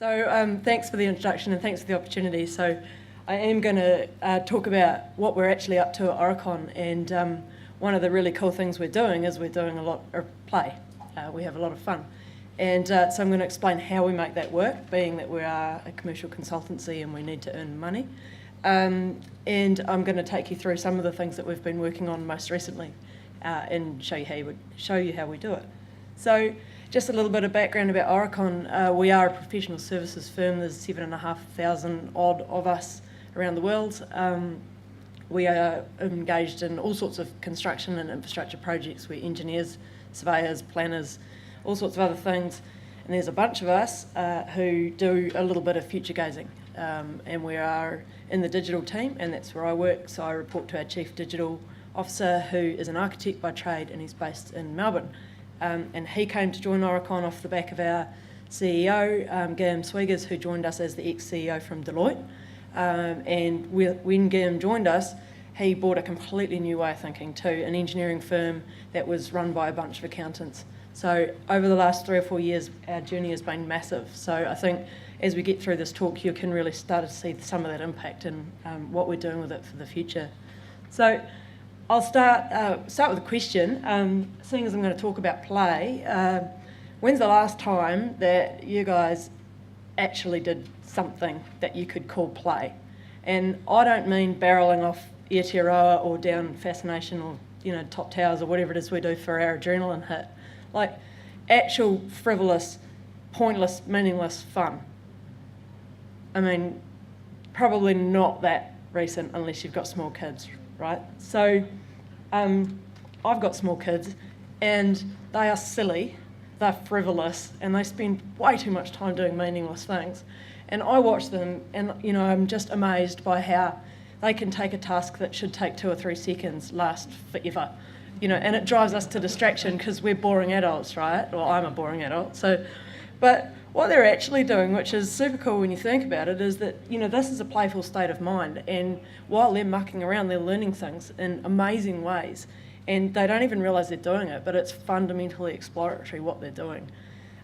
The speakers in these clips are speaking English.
So thanks for the introduction and thanks for the opportunity. So I am going to talk about what we're actually up to at Aurecon, and one of the really cool things we're doing is we're doing a lot of play. We have a lot of fun. And so I'm going to explain how we make that work, being that we are a commercial consultancy and we need to earn money. And I'm going to take you through some of the things that we've been working on most recently and show you how we do it. So just a little bit of background about Aurecon. We are a professional services firm. There's 7,500 odd of us around the world. We are engaged in all sorts of construction and infrastructure projects. We're engineers, surveyors, planners, all sorts of other things. And there's a bunch of us who do a little bit of future gazing. And we are in the digital team, and that's where I work. So I report to our Chief Digital Officer, who is an architect by trade, and he's based in Melbourne. And he came to join Aurecon off the back of our CEO, Guillaume Swiggers, who joined us as the ex-CEO from Deloitte. And when Guillaume joined us, he brought a completely new way of thinking to an engineering firm that was run by a bunch of accountants. So over the last 3 or 4 years, our journey has been massive. So I think as we get through this talk, you can really start to see some of that impact and what we're doing with it for the future. So I'll start with a question. Seeing as I'm going to talk about play, when's the last time that you guys actually did something that you could call play? And I don't mean barrelling off Aotearoa or down Fascination or Top Towers or whatever it is we do for our adrenaline hit. Like actual frivolous, pointless, meaningless fun. I mean, probably not that recent unless you've got small kids, right? So I've got small kids and they are silly, they're frivolous, and they spend way too much time doing meaningless things. And I watch them and I'm just amazed by how they can take a task that should take 2 or 3 seconds last forever. And it drives us to distraction because we're boring adults, right? Well, I'm a boring adult. But what they're actually doing, which is super cool when you think about it, is that, this is a playful state of mind. And while they're mucking around, they're learning things in amazing ways. And they don't even realise they're doing it, but it's fundamentally exploratory what they're doing.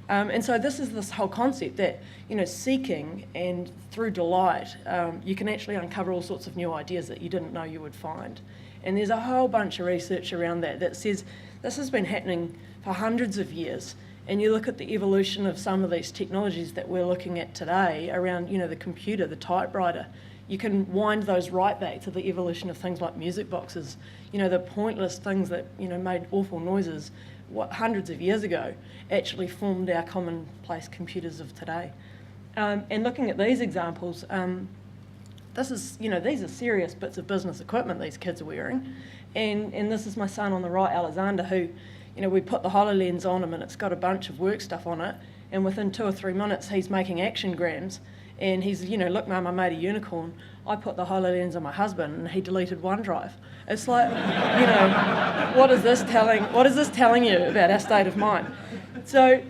And so this is this whole concept that, seeking and through delight, you can actually uncover all sorts of new ideas that you didn't know you would find. And there's a whole bunch of research around that says this has been happening for hundreds of years. And you look at the evolution of some of these technologies that we're looking at today around, the computer, the typewriter. You can wind those right back to the evolution of things like music boxes, the pointless things that, made awful noises hundreds of years ago actually formed our commonplace computers of today. And looking at these examples, these are serious bits of business equipment these kids are wearing. And this is my son on the right, Alexander, who, we put the HoloLens on him and it's got a bunch of work stuff on it. And within 2 or 3 minutes, he's making action grams. And he's, look, Mum, I made a unicorn. I put the HoloLens on my husband and he deleted OneDrive. It's like, what is this telling you about our state of mind? So,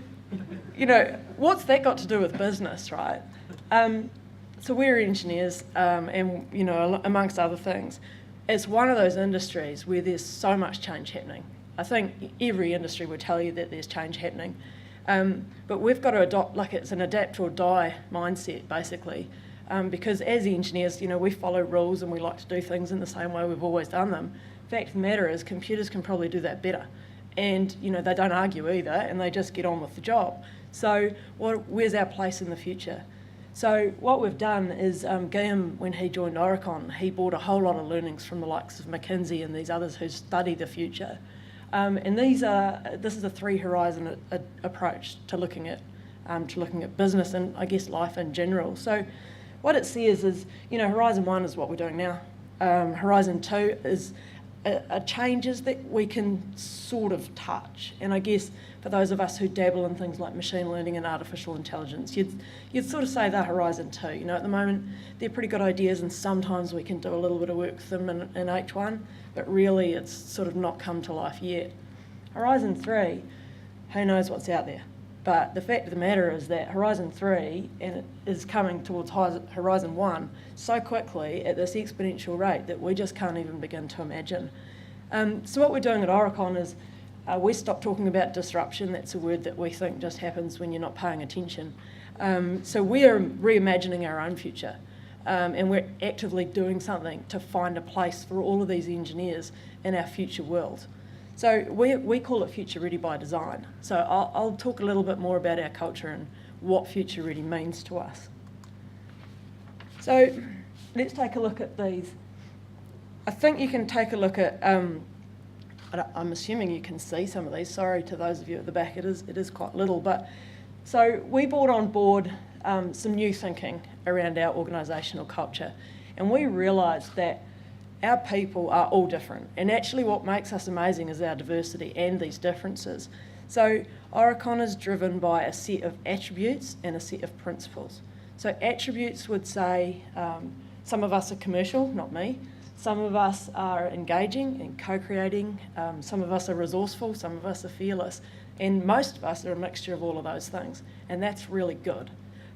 what's that got to do with business, right? So we're engineers, and amongst other things, it's one of those industries where there's so much change happening. I think every industry would tell you that there's change happening, but we've got to adopt, it's an adapt or die mindset, basically, because as engineers, we follow rules and we like to do things in the same way we've always done them. Fact of the matter is, computers can probably do that better, and they don't argue either, and they just get on with the job. So where's our place in the future? So what we've done is, Guillaume, when he joined Aurecon, he brought a whole lot of learnings from the likes of McKinsey and these others who study the future. And this is a 3-horizon approach to looking at business and I guess life in general. So what it says is, Horizon 1 is what we're doing now. Horizon 2 is changes that we can sort of touch. And I guess for those of us who dabble in things like machine learning and artificial intelligence, you'd sort of say they're Horizon 2. At the moment, they're pretty good ideas and sometimes we can do a little bit of work with them in H1, but really it's sort of not come to life yet. Horizon 3, who knows what's out there? But the fact of the matter is that Horizon 3 is coming towards Horizon 1 so quickly at this exponential rate that we just can't even begin to imagine. So what we're doing at Aurecon is We stopped talking about disruption. That's a word that we think just happens when you're not paying attention. So we're reimagining our own future, and we're actively doing something to find a place for all of these engineers in our future world. So we call it Future Ready by Design. So I'll talk a little bit more about our culture and what Future Ready means to us. So let's take a look at these. I think you can take a look at, I'm assuming you can see some of these. Sorry to those of you at the back, it is quite little. But so we brought on board some new thinking around our organisational culture, and we realised that our people are all different, and actually what makes us amazing is our diversity and these differences. So Aurecon is driven by a set of attributes and a set of principles. So attributes would say some of us are commercial, not me. Some of us are engaging and co-creating. Some of us are resourceful, some of us are fearless. And most of us are a mixture of all of those things, and that's really good.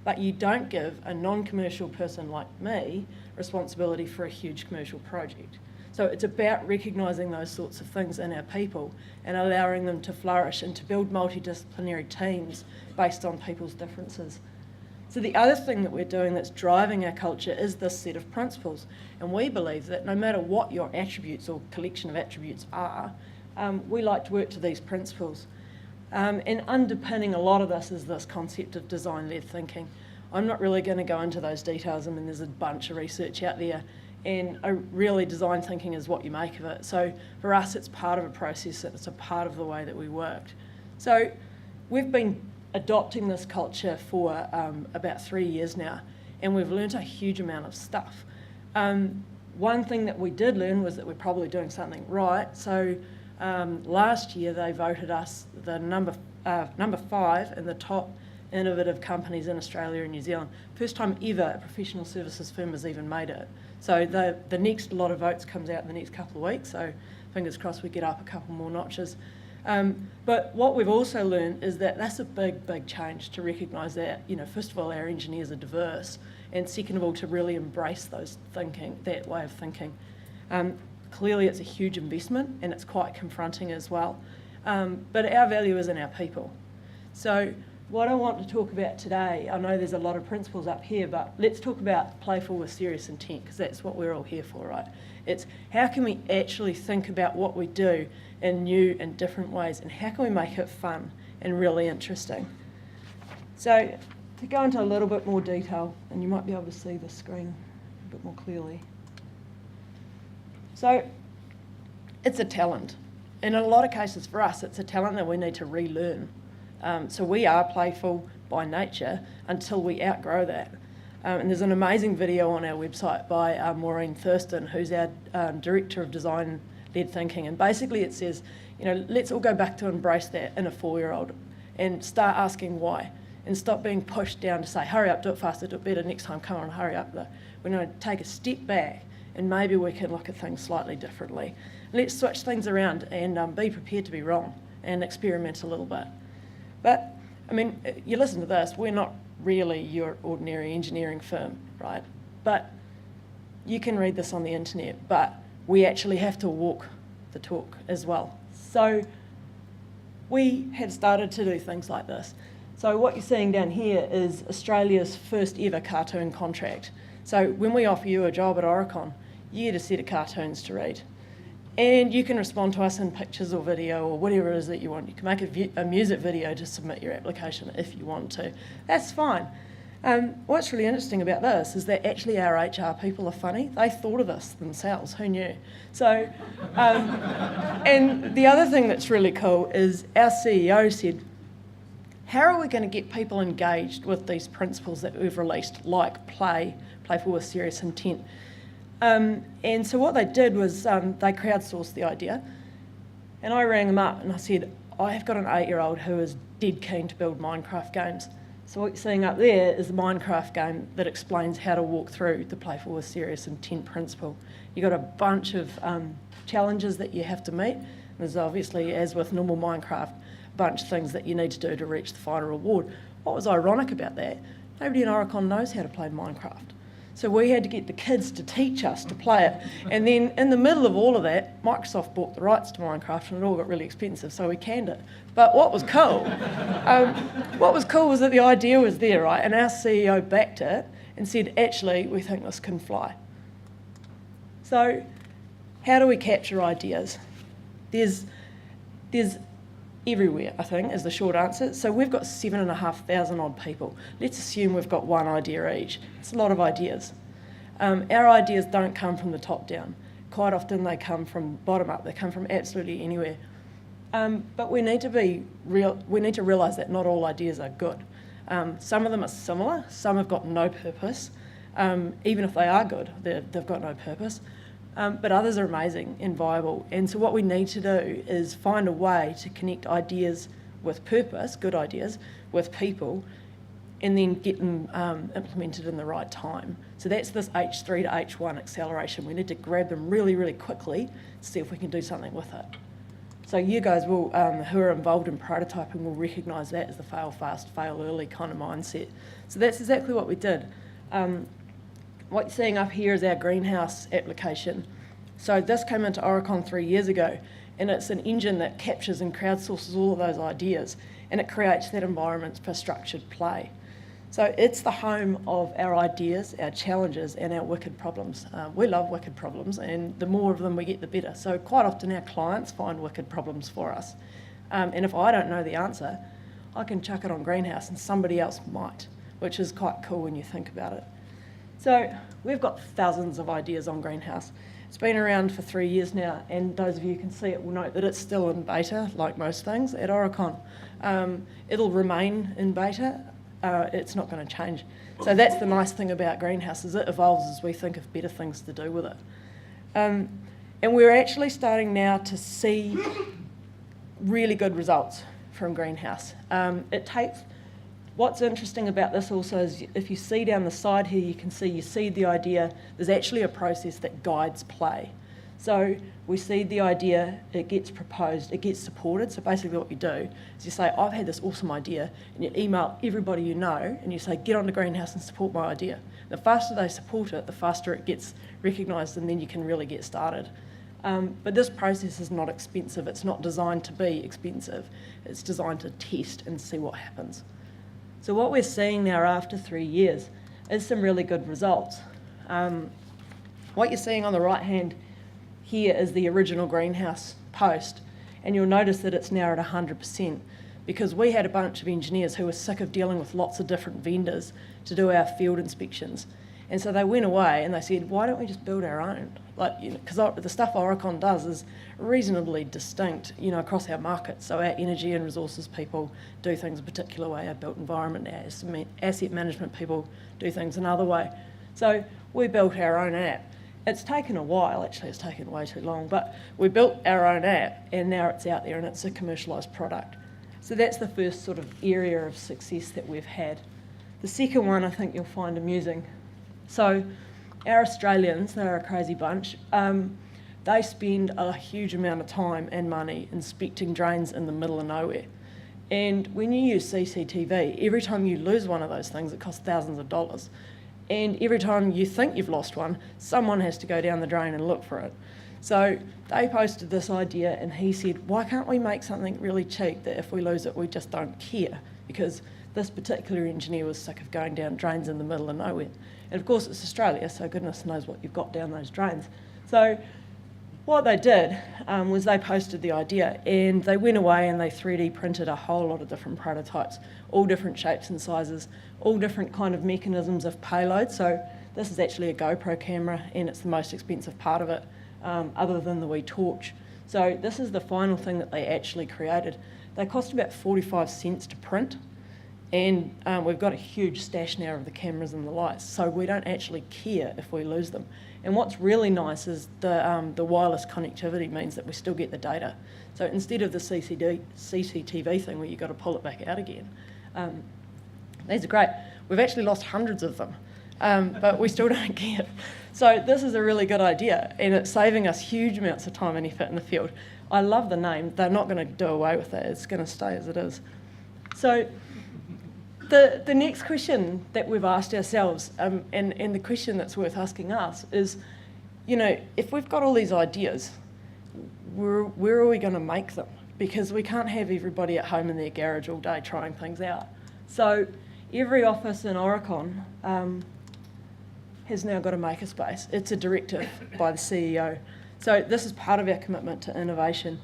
But you don't give a non-commercial person like me responsibility for a huge commercial project. So it's about recognising those sorts of things in our people and allowing them to flourish and to build multidisciplinary teams based on people's differences. So the other thing that we're doing that's driving our culture is this set of principles. And we believe that no matter what your attributes or collection of attributes are, we like to work to these principles. And underpinning a lot of this is this concept of design-led thinking. I'm not really going to go into those details. I mean, there's a bunch of research out there, and really design thinking is what you make of it. So for us, it's part of a process, it's a part of the way that we worked. So we've been adopting this culture for about 3 years now, and we've learnt a huge amount of stuff. One thing that we did learn was that we're probably doing something right. So last year they voted us the number 5 in the top innovative companies in Australia and New Zealand. First time ever a professional services firm has even made it. So the next lot of votes comes out in the next couple of weeks, so fingers crossed we get up a couple more notches. But what we've also learned is that that's a big, big change to recognise that, first of all, our engineers are diverse, and second of all, to really embrace that way of thinking. Clearly it's a huge investment and it's quite confronting as well. But our value is in our people. So what I want to talk about today, I know there's a lot of principles up here, but let's talk about playful with serious intent, because that's what we're all here for, right? It's how can we actually think about what we do in new and different ways, and how can we make it fun and really interesting? So to go into a little bit more detail, and you might be able to see the screen a bit more clearly. So it's a talent. In a lot of cases for us, it's a talent that we need to relearn. So we are playful by nature until we outgrow that. And there's an amazing video on our website by Maureen Thurston, who's our Director of Design-Led Thinking. And basically it says, let's all go back to embrace that in a 4-year-old and start asking why, and stop being pushed down to say, hurry up, do it faster, do it better, next time, come on, hurry up. We're going to take a step back and maybe we can look at things slightly differently. Let's switch things around and be prepared to be wrong and experiment a little bit. But, you listen to this, we're not really your ordinary engineering firm, right? But you can read this on the internet, but we actually have to walk the talk as well. So we have started to do things like this. So what you're seeing down here is Australia's first ever cartoon contract. So when we offer you a job at Aurecon, you get a set of cartoons to read. And you can respond to us in pictures or video or whatever it is that you want. You can make a music video to submit your application if you want to. That's fine. What's really interesting about this is that actually our HR people are funny. They thought of this themselves. Who knew? So, and the other thing that's really cool is our CEO said, how are we going to get people engaged with these principles that we've released, like playful with serious intent? And so what they did was they crowdsourced the idea, and I rang them up and I said, I have got an 8-year-old who is dead keen to build Minecraft games. So what you're seeing up there is the Minecraft game that explains how to walk through the playful with serious intent principle. You've got a bunch of challenges that you have to meet. There's obviously, as with normal Minecraft, a bunch of things that you need to do to reach the final reward. What was ironic about that? Nobody in Aurecon knows how to play Minecraft. So we had to get the kids to teach us to play it. And then in the middle of all of that, Microsoft bought the rights to Minecraft and it all got really expensive, so we canned it. But what was cool, was that the idea was there, right? And our CEO backed it and said, actually, we think this can fly. So how do we capture ideas? There's everywhere, I think, is the short answer. So we've got 7,500 odd people. Let's assume we've got one idea each. It's a lot of ideas. Our ideas don't come from the top down. Quite often they come from bottom up. They come from absolutely anywhere. But we need to realise that not all ideas are good. Some of them are similar. Some have got no purpose. Even if they are good, they've got no purpose. But others are amazing and viable. And so what we need to do is find a way to connect ideas with purpose, good ideas, with people, and then get them implemented in the right time. So that's this H3 to H1 acceleration. We need to grab them really, really quickly to see if we can do something with it. So you guys will, who are involved in prototyping, will recognise that as the fail fast, fail early kind of mindset. So that's exactly what we did. What you're seeing up here is our greenhouse application. So this came into Aurecon 3 years ago, and it's an engine that captures and crowdsources all of those ideas, and it creates that environment for structured play. So it's the home of our ideas, our challenges, and our wicked problems. We love wicked problems, and the more of them we get, the better. So quite often our clients find wicked problems for us. And if I don't know the answer, I can chuck it on Greenhouse and somebody else might, which is quite cool when you think about it. So we've got thousands of ideas on Greenhouse. It's been around for 3 years now, and those of you who can see it will note that it's still in beta, like most things, at Aurecon. It'll remain in beta. It's not going to change. So that's the nice thing about Greenhouse, is it evolves as we think of better things to do with it. And we're actually starting now to see really good results from Greenhouse. What's interesting about this also is if you see down the side here, you seed the idea. There's actually a process that guides play. So we seed the idea, it gets proposed, it gets supported. So basically what you do is you say, I've had this awesome idea, and you email everybody you know, and you say, get onto Greenhouse and support my idea. The faster they support it, the faster it gets recognised, and then you can really get started. But this process is not expensive. It's not designed to be expensive. It's designed to test and see what happens. So what we're seeing now after 3 years is some really good results. What you're seeing on the right hand here is the original Greenhouse post, and you'll notice that it's now at 100% because we had a bunch of engineers who were sick of dealing with lots of different vendors to do our field inspections. And so they went away and they said, why don't we just build our own? Because the stuff Aurecon does is reasonably distinct, across our market. So our energy and resources people do things a particular way, our built environment, our asset management people do things another way. So we built our own app. It's taken a while, actually it's taken way too long, but we built our own app and now it's out there and it's a commercialised product. So that's the first sort of area of success that we've had. The second one I think you'll find amusing. So our Australians, they're a crazy bunch, they spend a huge amount of time and money inspecting drains in the middle of nowhere. And when you use CCTV, every time you lose one of those things, it costs thousands of dollars. And every time you think you've lost one, someone has to go down the drain and look for it. So they posted this idea and he said, why can't we make something really cheap that if we lose it, we just don't care? Because this particular engineer was sick of going down drains in the middle of nowhere. And of course it's Australia, so goodness knows what you've got down those drains. So what they did was they posted the idea and they went away and they 3D printed a whole lot of different prototypes, all different shapes and sizes, all different kind of mechanisms of payload. So this is actually a GoPro camera and it's the most expensive part of it, other than the wee torch. So this is the final thing that they actually created. They cost about 45 cents to print. And we've got a huge stash now of the cameras and the lights, so we don't actually care if we lose them. And what's really nice is the wireless connectivity means that we still get the data. So instead of the CCTV thing where you've got to pull it back out again, these are great. We've actually lost hundreds of them, but we still don't care. So this is a really good idea, and it's saving us huge amounts of time and effort in the field. I love the name. They're not going to do away with it. It's going to stay as it is. So the next question that we've asked ourselves, and the question that's worth asking us is, if we've got all these ideas, where are we going to make them? Because we can't have everybody at home in their garage all day trying things out. So every office in Aurecon has now got a makerspace. It's a directive by the CEO. So this is part of our commitment to innovation.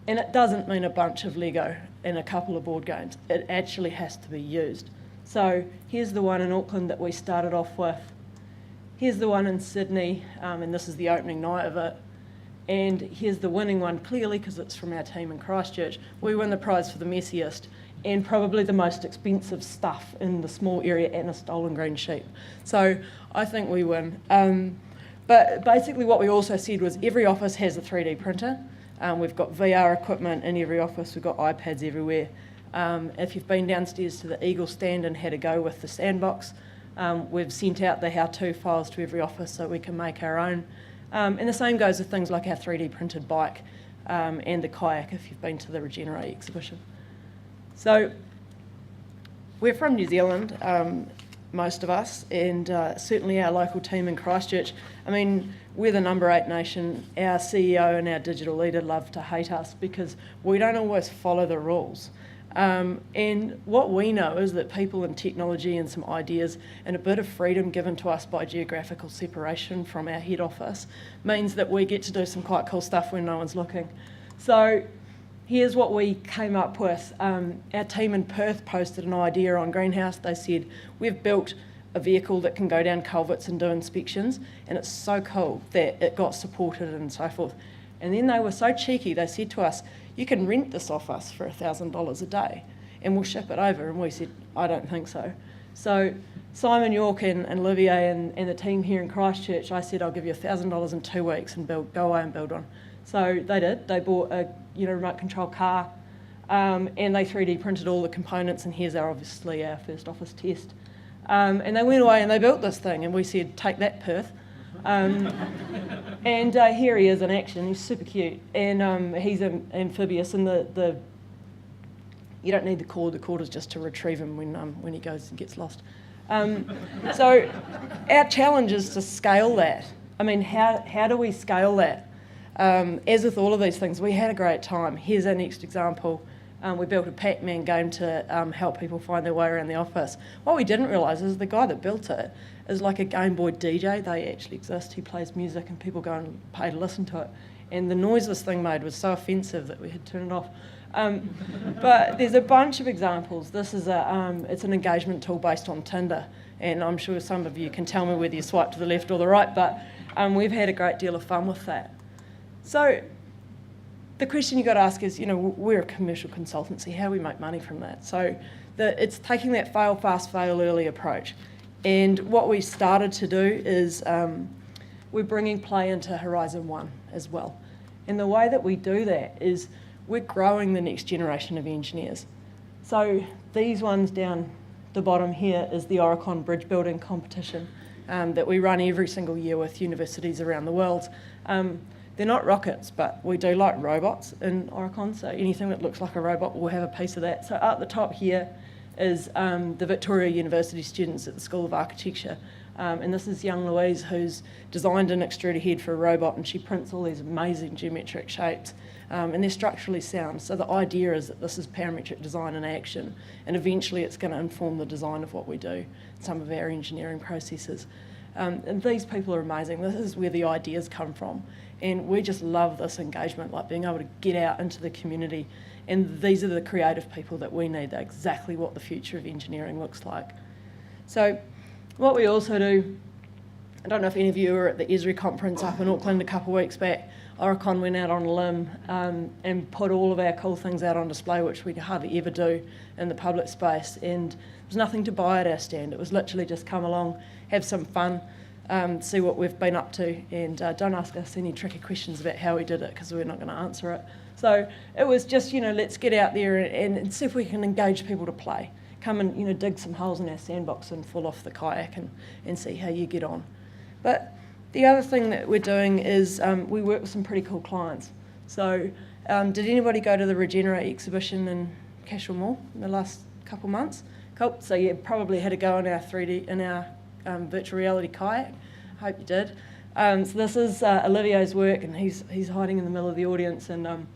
And it doesn't mean a bunch of Lego and a couple of board games. It actually has to be used. So here's the one in Auckland that we started off with. Here's the one in Sydney, and this is the opening night of it. And here's the winning one, clearly, because it's from our team in Christchurch. We win the prize for the messiest and probably the most expensive stuff in the small area and a stolen green sheep. So I think we win. But basically what we also said was every office has a 3D printer. We've got VR equipment in every office. We've got iPads everywhere. If you've been downstairs to the Eagle stand and had a go with the sandbox, we've sent out the how-to files to every office so we can make our own. And the same goes with things like our 3D printed bike and the kayak if you've been to the Regenerate exhibition. So we're from New Zealand, most of us, and certainly our local team in Christchurch. I mean, we're the number 8 nation. Our CEO and our digital leader love to hate us because we don't always follow the rules. And what we know is that people and technology and some ideas and a bit of freedom given to us by geographical separation from our head office means that we get to do some quite cool stuff when no one's looking. So here's what we came up with. Our team in Perth posted an idea on Greenhouse. They said, we've built a vehicle that can go down culverts and do inspections, and it's so cool that it got supported and so forth. And then they were so cheeky, they said to us, you can rent this off us for $1,000 a day and we'll ship it over. And we said, I don't think so. So Simon York and Olivier and the team here in Christchurch, I said, I'll give you $1,000 in 2 weeks and go away and build one. So they did. They bought a remote control car and they 3D printed all the components, and here's obviously our first office test. And they went away and they built this thing, and we said, take that, Perth. And here he is in action. He's super cute, and he's amphibious. And you don't need the cord is just to retrieve him when he goes and gets lost. So our challenge is to scale that. I mean, how do we scale that? As with all of these things, we had a great time. Here's our next example. We built a Pac-Man game to help people find their way around the office. What we didn't realise is the guy that built it is like a Game Boy DJ. They actually exist. He plays music and people go and pay to listen to it. And the noise this thing made was so offensive that we had to turn it off. But there's a bunch of examples. This is it's an engagement tool based on Tinder. And I'm sure some of you can tell me whether you swipe to the left or the right, but we've had a great deal of fun with that. So the question you've got to ask is, we're a commercial consultancy. How do we make money from that? So it's taking that fail fast, fail early approach. And what we started to do is we're bringing play into Horizon 1 as well. And the way that we do that is we're growing the next generation of engineers. So these ones down the bottom here is the Aurecon bridge building competition that we run every single year with universities around the world. They're not rockets, but we do like robots in Aurecon, so anything that looks like a robot will have a piece of that. So at the top here is the Victoria University students at the School of Architecture. And this is young Louise, who's designed an extruder head for a robot, and she prints all these amazing geometric shapes, and they're structurally sound. So the idea is that this is parametric design in action, and eventually it's going to inform the design of what we do, some of our engineering processes. And these people are amazing. This is where the ideas come from. And we just love this engagement, like being able to get out into the community. And these are the creative people that we need. They're exactly what the future of engineering looks like. So what we also do, I don't know if any of you were at the Esri conference up in Auckland a couple of weeks back. Aurecon went out on a limb and put all of our cool things out on display, which we hardly ever do in the public space. And there was nothing to buy at our stand. It was literally just come along, have some fun, see what we've been up to, and don't ask us any tricky questions about how we did it, because we're not going to answer it. So it was just, let's get out there and see if we can engage people to play. Come and, dig some holes in our sandbox and fall off the kayak and see how you get on. But the other thing that we're doing is we work with some pretty cool clients. So did anybody go to the Regenerate exhibition in Cashel Mall in the last couple of months? Cool. So you probably had a go in our 3D, in our virtual reality kayak. Hope you did. So this is Olivier's work, and he's hiding in the middle of the audience. And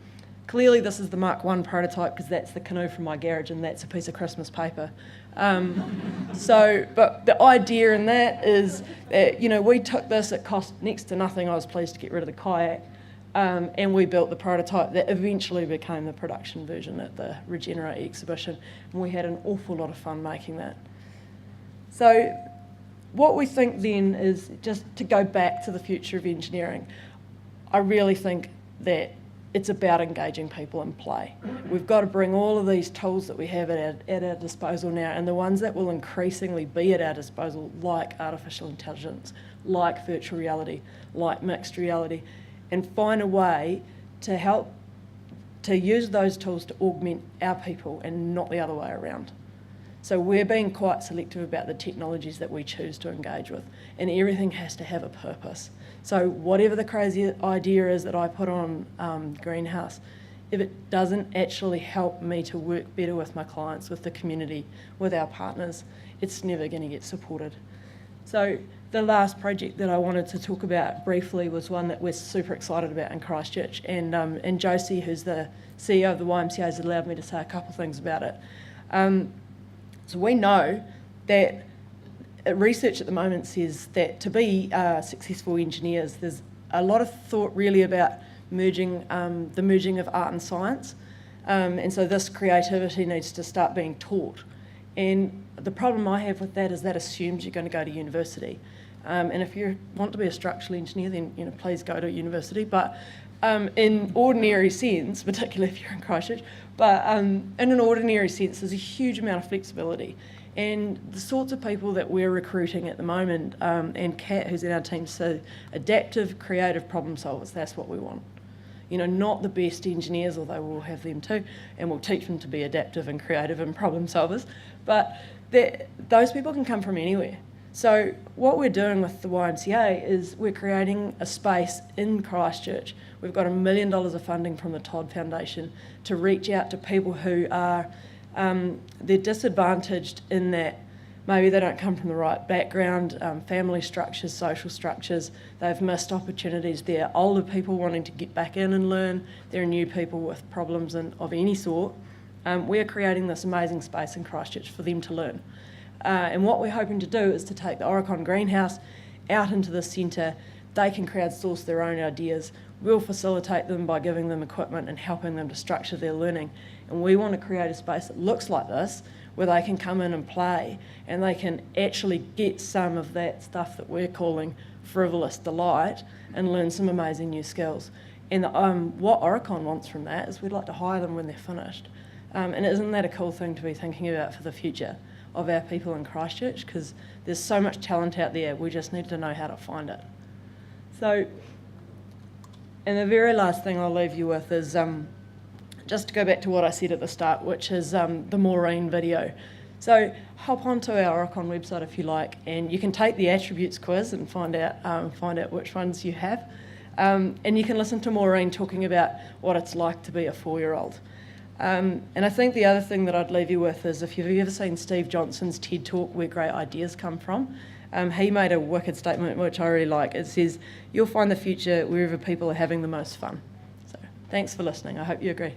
clearly this is the Mark 1 prototype, because that's the canoe from my garage, and that's a piece of Christmas paper. But the idea in that is that, we took this, it cost next to nothing. I was pleased to get rid of the kayak. And we built the prototype that eventually became the production version at the Regenerate exhibition. And we had an awful lot of fun making that. So what we think then is, just to go back to the future of engineering, I really think that it's about engaging people in play. We've got to bring all of these tools that we have at our disposal now, and the ones that will increasingly be at our disposal, like artificial intelligence, like virtual reality, like mixed reality, and find a way to help to use those tools to augment our people and not the other way around. So we're being quite selective about the technologies that we choose to engage with, and everything has to have a purpose. So whatever the crazy idea is that I put on Greenhouse, if it doesn't actually help me to work better with my clients, with the community, with our partners, it's never going to get supported. So the last project that I wanted to talk about briefly was one that we're super excited about in Christchurch, and Josie, who's the CEO of the YMCA, has allowed me to say a couple of things about it. So we know that research at the moment says that to be successful engineers, there's a lot of thought really about the merging of art and science, and so this creativity needs to start being taught. And the problem I have with that is that assumes you're going to go to university. And if you want to be a structural engineer, then please go to university. But in ordinary sense, particularly if you're in Christchurch, but in an ordinary sense, there's a huge amount of flexibility. And the sorts of people that we're recruiting at the moment, and Kat, who's in our team, so adaptive, creative problem solvers, that's what we want. Not the best engineers, although we'll have them too, and we'll teach them to be adaptive and creative and problem solvers, but those people can come from anywhere. So what we're doing with the YMCA is we're creating a space in Christchurch. We've got $1 million of funding from the Todd Foundation to reach out to people who are they're disadvantaged in that maybe they don't come from the right background, family structures, social structures, they've missed opportunities. They're older people wanting to get back in and learn, there are new people with problems of any sort. We're creating this amazing space in Christchurch for them to learn. And what we're hoping to do is to take the Aurecon greenhouse out into the centre. They can crowdsource their own ideas. We'll facilitate them by giving them equipment and helping them to structure their learning. And we want to create a space that looks like this, where they can come in and play, and they can actually get some of that stuff that we're calling frivolous delight and learn some amazing new skills. And what Aurecon wants from that is we'd like to hire them when they're finished. And isn't that a cool thing to be thinking about for the future of our people in Christchurch? Because there's so much talent out there, we just need to know how to find it. So, and the very last thing I'll leave you with is just to go back to what I said at the start, which is the Maureen video. So hop onto our Aurecon website if you like, and you can take the attributes quiz and find out which ones you have. And you can listen to Maureen talking about what it's like to be a 4-year-old. And I think the other thing that I'd leave you with is, if you've ever seen Steve Johnson's TED Talk, Where Great Ideas Come From, he made a wicked statement which I really like. It says, "You'll find the future wherever people are having the most fun." So thanks for listening. I hope you agree.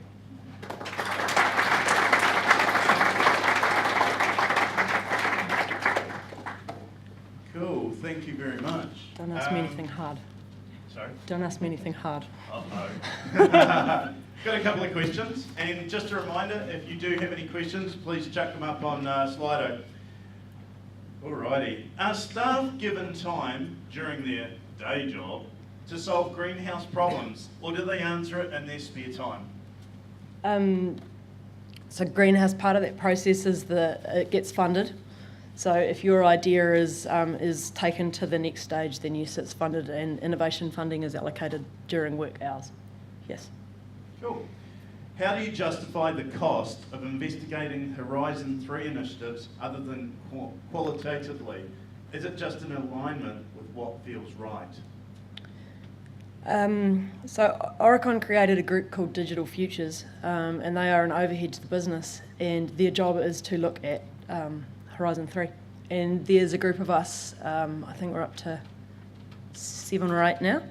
Cool, thank you very much. Don't ask me anything hard. Sorry? Don't ask me anything hard. Uh-oh. Got a couple of questions, and just a reminder, if you do have any questions, please chuck them up on Slido. Alrighty. Are staff given time during their day job to solve greenhouse problems, or do they answer it in their spare time? So greenhouse, part of that process is it gets funded. So if your idea is taken to the next stage, then yes, it's funded, and innovation funding is allocated during work hours. Yes. Cool. How do you justify the cost of investigating Horizon 3 initiatives other than qualitatively? Is it just in alignment with what feels right? So Aurecon created a group called Digital Futures, and they are an overhead to the business, and their job is to look at Horizon 3. And there's a group of us, I think we're up to 7 or 8 now,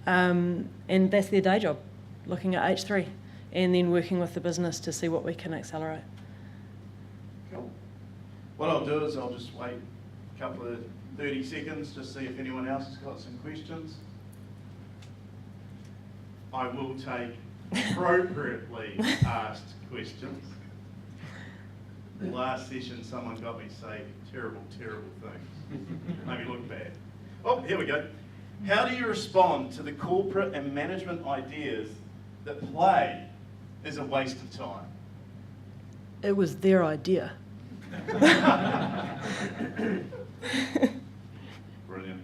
and that's their day job, looking at H3 and then working with the business to see what we can accelerate. Cool. What I'll do is I'll just wait a couple of 30 seconds to see if anyone else has got some questions. I will take appropriately asked questions. Last session, someone got me to say terrible, terrible things. Made me look bad. Oh, here we go. How do you respond to the corporate and management ideas that play is a waste of time? It was their idea. Brilliant.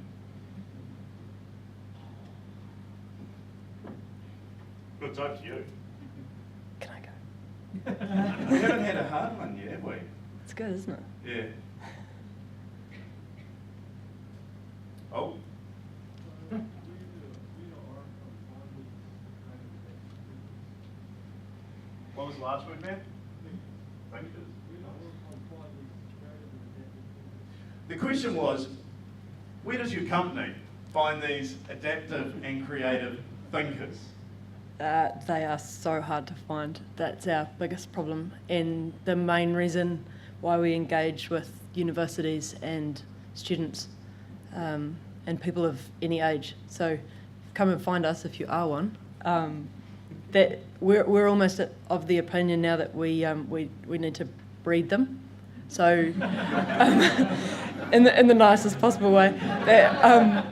Good time to you. Can I go? We haven't had a hard one yet, have we? It's good, isn't it? Yeah. Oh. What was the last word, man? Thinkers. The question was, where does your company find these adaptive and creative thinkers? They are so hard to find. That's our biggest problem, and the main reason why we engage with universities and students and people of any age. So come and find us if you are one. That we're almost of the opinion now that we need to breed them. So in the nicest possible way, that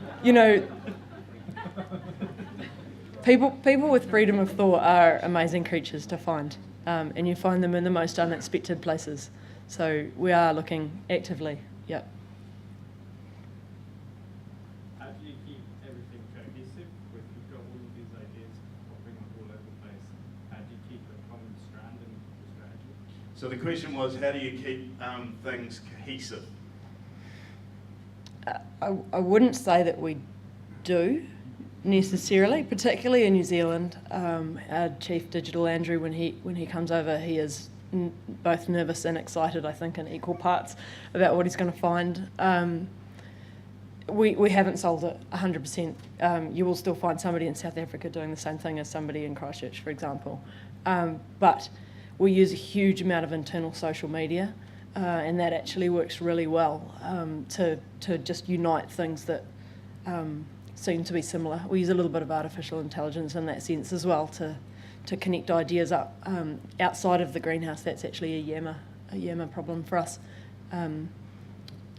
people with freedom of thought are amazing creatures to find, and you find them in the most unexpected places. So we are looking actively. Yep. How do you keep everything cohesive if you've got all of these ideas popping up all over the place? How do you keep a common strand in the strategy? So the question was, how do you keep things cohesive? I wouldn't say that we do necessarily, particularly in New Zealand. Our chief digital Andrew, when he comes over, he is both nervous and excited, I think, in equal parts about what he's going to find. We haven't solved it 100%. You will still find somebody in South Africa doing the same thing as somebody in Christchurch, for example. But we use a huge amount of internal social media, and that actually works really well to just unite things that seem to be similar. We use a little bit of artificial intelligence in that sense as well to connect ideas up. Outside of the greenhouse, that's actually a yammer problem for us.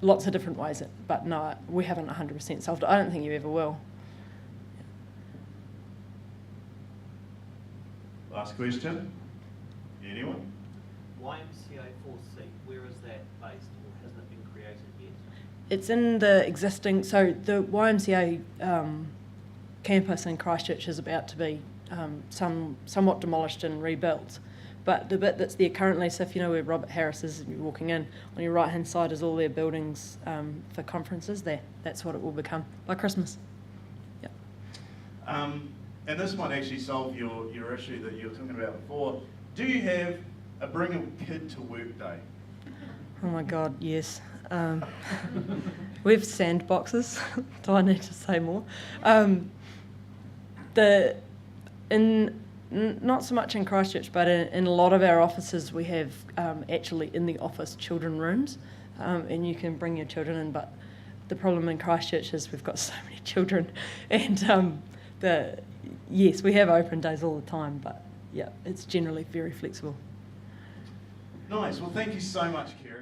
Lots of different ways, but no, we haven't 100% solved it. I don't think you ever will. Last question. Anyone? YMCA 4C, where is that based, or hasn't it been created yet? It's in the existing, so the YMCA campus in Christchurch is about to be somewhat demolished and rebuilt. But the bit that's there currently, so if you know where Robert Harris is, you're walking in, on your right-hand side is all their buildings for conferences there. That's what it will become by Christmas. Yep. And this might actually solve your issue that you were talking about before. Do you have a bring a kid to work day? Oh my God, yes. We have sandboxes. Do I need to say more? Not so much in Christchurch, but in a lot of our offices we have actually in the office children rooms, and you can bring your children in, but the problem in Christchurch is we've got so many children, and yes, we have open days all the time, but yeah, it's generally very flexible. Nice. Well, thank you so much, Keri.